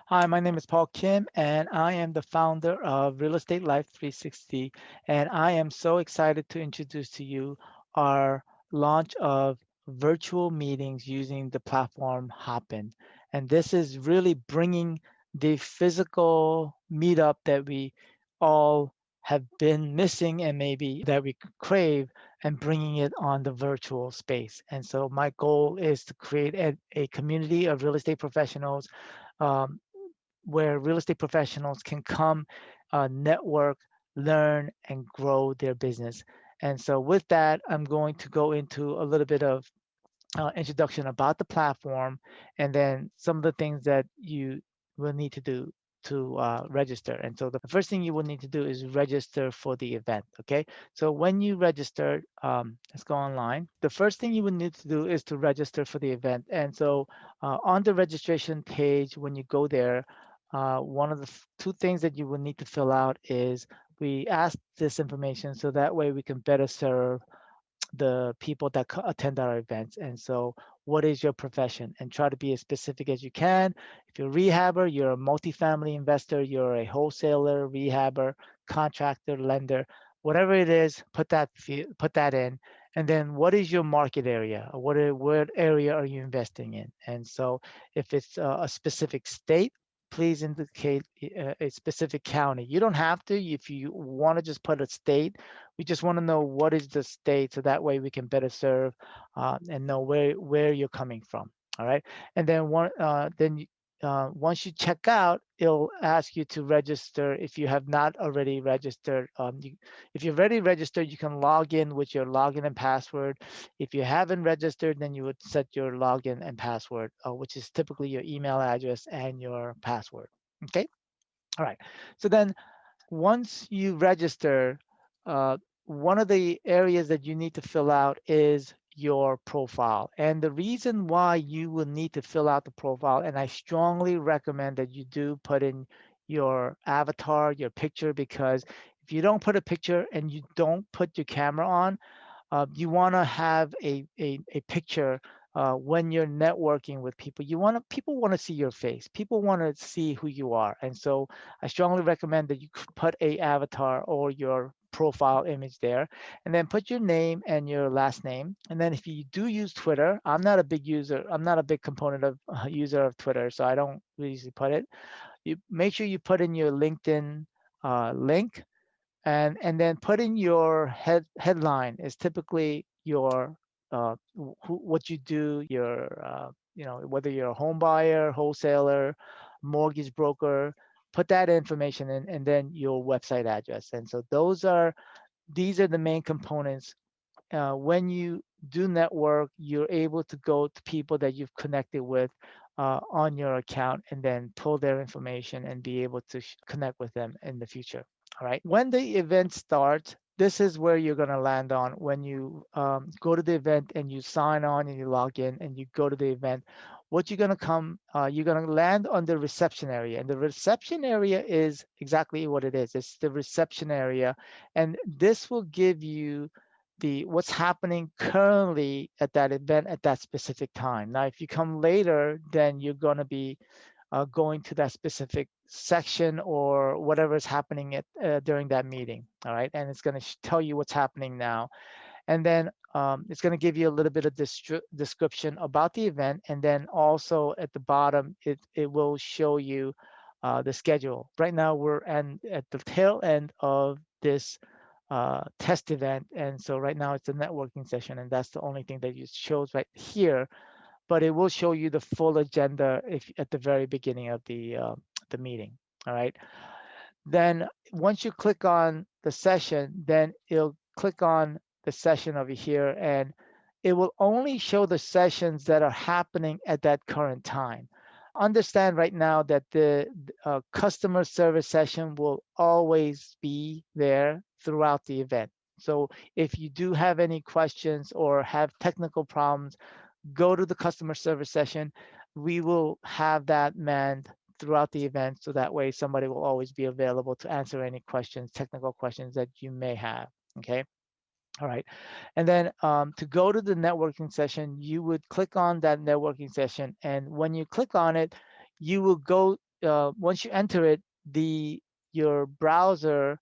Hi, my name is Paul Kim, and I am the founder of Real Estate Life 360. And I am so excited to introduce to you our launch of virtual meetings using the platform Hopin. And this is really bringing the physical meetup that we all have been missing and maybe that we crave and bringing it on the virtual space. And so my goal is to create a community of real estate professionals um, where real estate professionals can come, network, learn, and grow their business. And so, with that, I'm going to go into a little bit of introduction about the platform and then some of the things that you will need to do to register. And so the first thing you will need to do is register for the event. Okay. So when you register, let's go online. The first thing you will need to do is to register for the event. And so on the registration page, when you go there, one of the two things that you will need to fill out is we ask this information so that way we can better serve the people that attend our events. And so, what is your profession? And try to be as specific as you can. If you're a rehabber, you're a multifamily investor, you're a wholesaler, rehabber, contractor, lender, whatever it is, put that in. And then, what is your market area? What area are you investing in? And so, if it's a specific state, please indicate a specific county. You don't have to. If you want to just put a state, we just want to know what is the state so that way we can better serve and know where you're coming from. All right. And then once you check out, it'll ask you to register if you have not already registered. If you've already registered, you can log in with your login and password. If you haven't registered, then you would set your login and password, which is typically your email address and your password. Okay. All right. So then once you register, uh, one of the areas that you need to fill out is your profile. And the reason why you will need to fill out the profile, and I strongly recommend that you do put in your avatar, your picture, because if you don't put a picture and you don't put your camera on, you want to have a picture when you're networking with people. People want to see your face. People want to see who you are. And so I strongly recommend that you put a avatar or your profile image there, and then put your name and your last name. And then if you do use Twitter, I'm not a big user. I'm not a big component of user of Twitter, so I don't usually put it. You make sure you put in your LinkedIn link, and then put in your headline is typically your what you do, your whether you're a home buyer, wholesaler, mortgage broker. Put that information in, and then your website address. And so these are the main components. When you do network, you're able to go to people that you've connected with on your account and then pull their information and be able to connect with them in the future. All right. When the event starts, this is where you're going to land on when you go to the event and you sign on and you log in and you go to the event. What you're going to land on the reception area. And the reception area is exactly what it is. It's the reception area. And this will give you the what's happening currently at that event at that specific time. Now, if you come later, then you're going to be going to that specific section or whatever is happening during that meeting. All right, and it's going to tell you what's happening now, and then it's going to give you a little bit of description about the event, and then also at the bottom it will show you the schedule. Right now we're at the tail end of this test event, and so right now it's a networking session, and that's the only thing that it shows right here. But it will show you the full agenda if at the very beginning of the meeting. All right. Then once you click on the session, then it'll click on the session over here, and it will only show the sessions that are happening at that current time. Understand right now that the customer service session will always be there throughout the event. So if you do have any questions or have technical problems, go to the customer service session. We will have that manned throughout the event, so that way somebody will always be available to answer any questions, technical questions that you may have. Okay. All right. And then to go to the networking session, you would click on that networking session. And when you click on it, you will go once you enter it, the your browser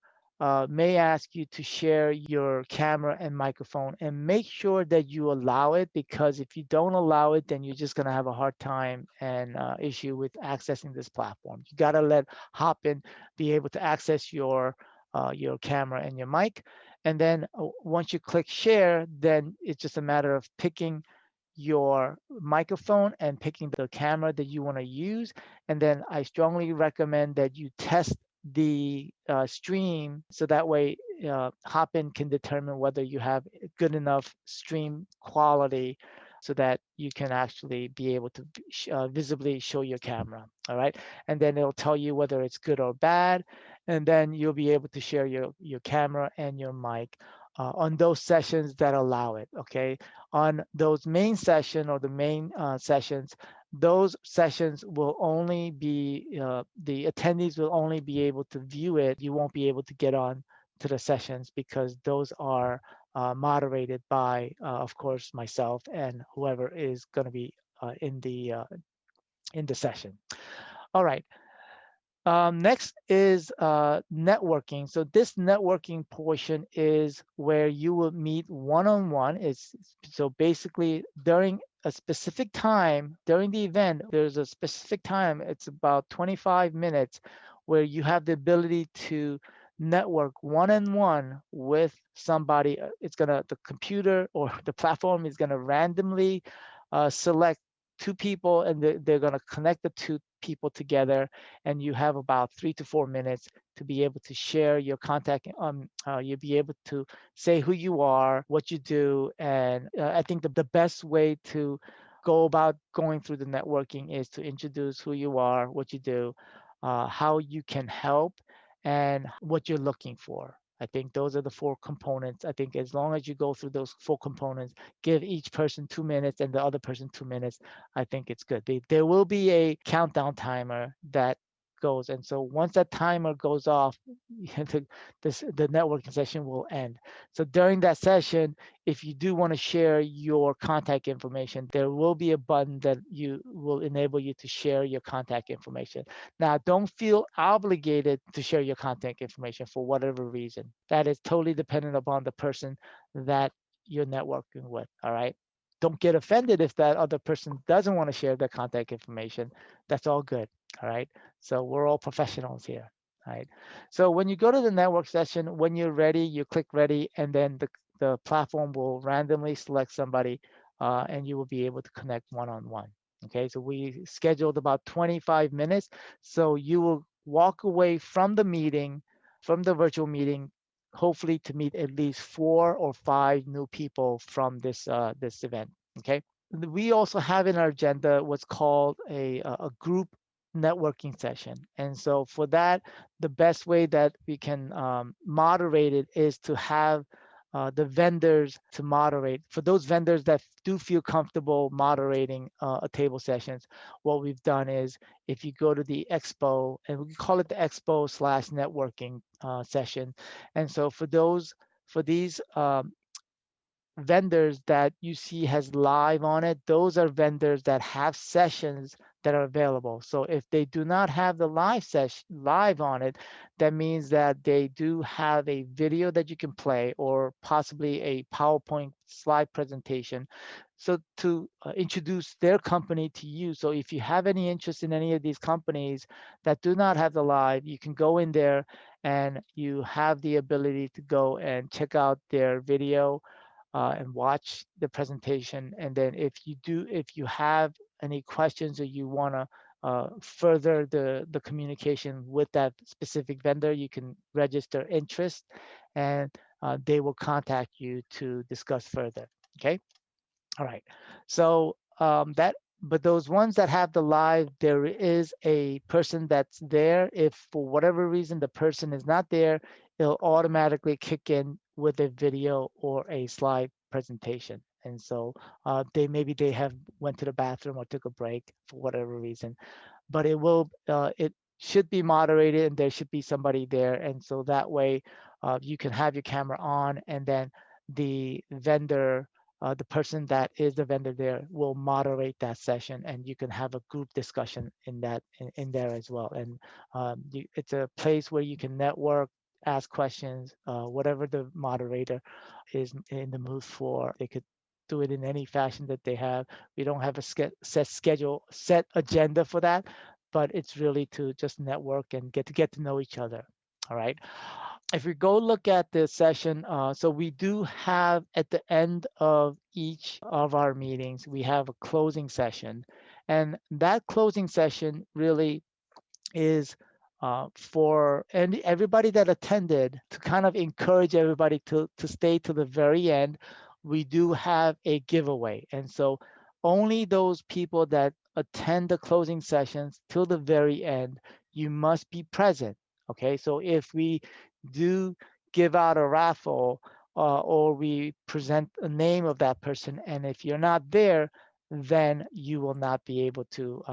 may ask you to share your camera and microphone, and make sure that you allow it, because if you don't allow it, then you're just going to have a hard time and issue with accessing this platform. You got to let Hopin be able to access your camera and your mic. And then once you click share, then it's just a matter of picking your microphone and picking the camera that you want to use. And then I strongly recommend that you test the stream, so that way Hopin can determine whether you have good enough stream quality so that you can actually be able to visibly show your camera. All right. And then it'll tell you whether it's good or bad. And then you'll be able to share your camera and your mic on those sessions that allow it. Okay. On those main session or the main sessions, those sessions will only be, the attendees will only be able to view it. You won't be able to get on to the sessions because those are moderated by, of course, myself and whoever is going to be in the session. All right. Next is networking. So this networking portion is where you will meet one-on-one. It's so basically during a specific time during the event, there's a specific time. It's about 25 minutes where you have the ability to network one-on-one with somebody. The computer or the platform is gonna randomly select two people, and they're gonna connect the two people together, and you have about 3 to 4 minutes to be able to share your contact. You'll be able to say who you are, what you do, and I think the best way to go about going through the networking is to introduce who you are, what you do, how you can help, and what you're looking for. I think those are the four components. I think as long as you go through those four components, give each person 2 minutes and the other person 2 minutes, I think it's good. There will be a countdown timer that goes, and so once that timer goes off, the networking session will end. So during that session, if you do want to share your contact information, there will be a button that you will enable you to share your contact information. Now, don't feel obligated to share your contact information for whatever reason. That is totally dependent upon the person that you're networking with. All right. Don't get offended if that other person doesn't want to share their contact information. That's all good. All right. So we're all professionals here. All right. So when you go to the network session, when you're ready, you click ready, and then the platform will randomly select somebody, and you will be able to connect one-on-one. Okay. So we scheduled about 25 minutes. So you will walk away from the meeting, from the virtual meeting, hopefully to meet at least 4 or 5 new people from this event. Okay. We also have in our agenda what's called a group networking session. And so for that, the best way that we can moderate it is to have the vendors to moderate. For those vendors that do feel comfortable moderating a table sessions, what we've done is if you go to the expo, and we call it the expo slash networking session. And so for these vendors that you see has live on it, those are vendors that have sessions that are available. So if they do not have the live session live on it, that means that they do have a video that you can play, or possibly a PowerPoint slide presentation. So to introduce their company to you. So if you have any interest in any of these companies that do not have the live, you can go in there and you have the ability to go and check out their video and watch the presentation. And then if you have any questions, or you want to further the communication with that specific vendor, you can register interest, and they will contact you to discuss further. Okay. All right. So but those ones that have the live, there is a person that's there. If for whatever reason the person is not there, it'll automatically kick in with a video or a slide presentation. And so maybe they have went to the bathroom or took a break for whatever reason, but it should be moderated, and there should be somebody there. And so that way you can have your camera on, and then the vendor the person that is the vendor there will moderate that session, and you can have a group discussion in that in there as well. And it's a place where you can network, ask questions, whatever the moderator is in the mood for. They could do it in any fashion that they have. We don't have a set schedule, set agenda for that, but it's really to just network and get to know each other. All right. If we go look at the session, so we do have at the end of each of our meetings, we have a closing session. And that closing session really is for everybody that attended to kind of encourage everybody to stay to the very end. We do have a giveaway. And so only those people that attend the closing sessions till the very end, you must be present. Okay, so if we do give out a raffle or we present a name of that person, and if you're not there, then you will not be able to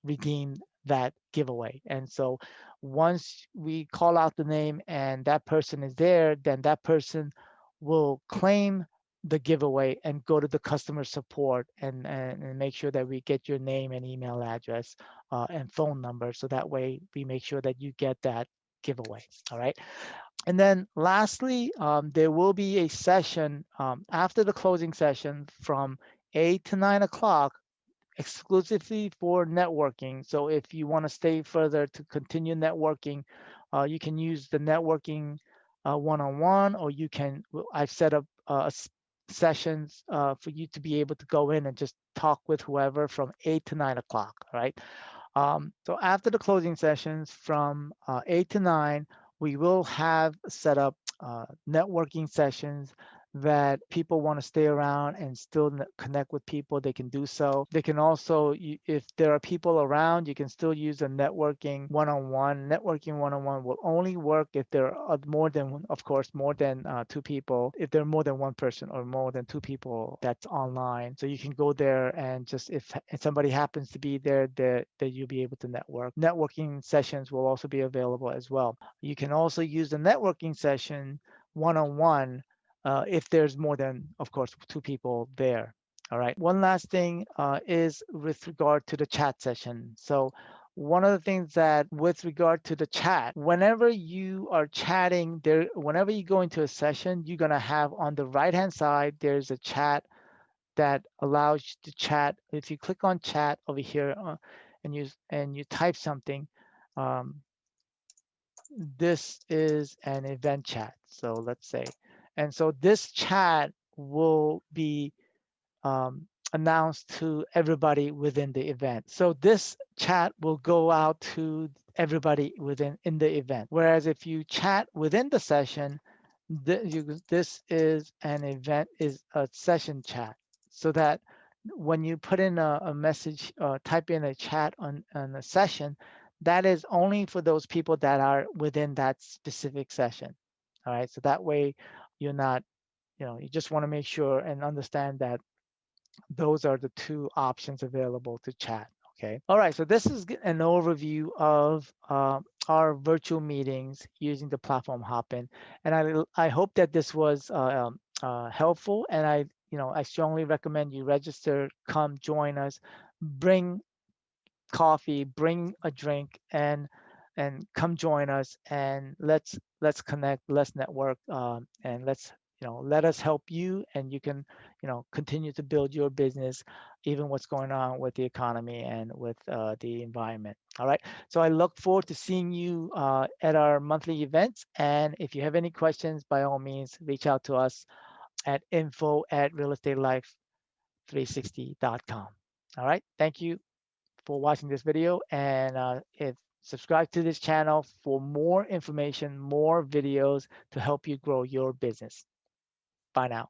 redeem that giveaway. And so once we call out the name and that person is there, then that person will claim the giveaway and go to the customer support and make sure that we get your name and email address and phone number. So that way we make sure that you get that giveaway. All right. And then lastly, there will be a session after the closing session from 8 to 9 o'clock exclusively for networking. So if you want to stay further to continue networking, you can use the networking one-on-one, or you can, I've set up sessions for you to be able to go in and just talk with whoever from 8 to 9 o'clock, right? So after the closing sessions from 8 to 9, we will have set up networking sessions that people want to stay around and still connect with people, they can do so. They can also, if there are people around, you can still use a networking one-on-one. Networking one-on-one will only work if there are more than, of course, more than two people. If there are more than one person or more than two people that's online, so you can go there and just if somebody happens to be there, that you'll be able to network. Networking sessions will also be available as well. You can also use the networking session one-on-one if there's more than, of course, two people there. All right. One last thing is with regard to the chat session. So one of the things that with regard to the chat, whenever you are chatting there, whenever you go into a session, you're going to have on the right hand side, there's a chat that allows you to chat. If you click on chat over here and you type something, um, this is an event chat. So let's say, and so this chat will be um, announced to everybody within the event. So this chat will go out to everybody within in the event. Whereas if you chat within the session, this is an event, is a session chat, so that when you put in a message, type in a chat on a session, that is only for those people that are within that specific session. All right, so that way you're not, you just want to make sure and understand that those are the two options available to chat. Okay. All right. So this is an overview of our virtual meetings using the platform Hopin, and I hope that this was helpful. And I strongly recommend you register, come join us, bring coffee, bring a drink, and come join us, and let's connect, let's network, and let us help you, and you can continue to build your business, even what's going on with the economy and with the environment. All right. So I look forward to seeing you at our monthly events. And if you have any questions, by all means, reach out to us at info@realestatelife360.com. All right. Thank you for watching this video, and if subscribe to this channel for more information, more videos to help you grow your business. Bye now.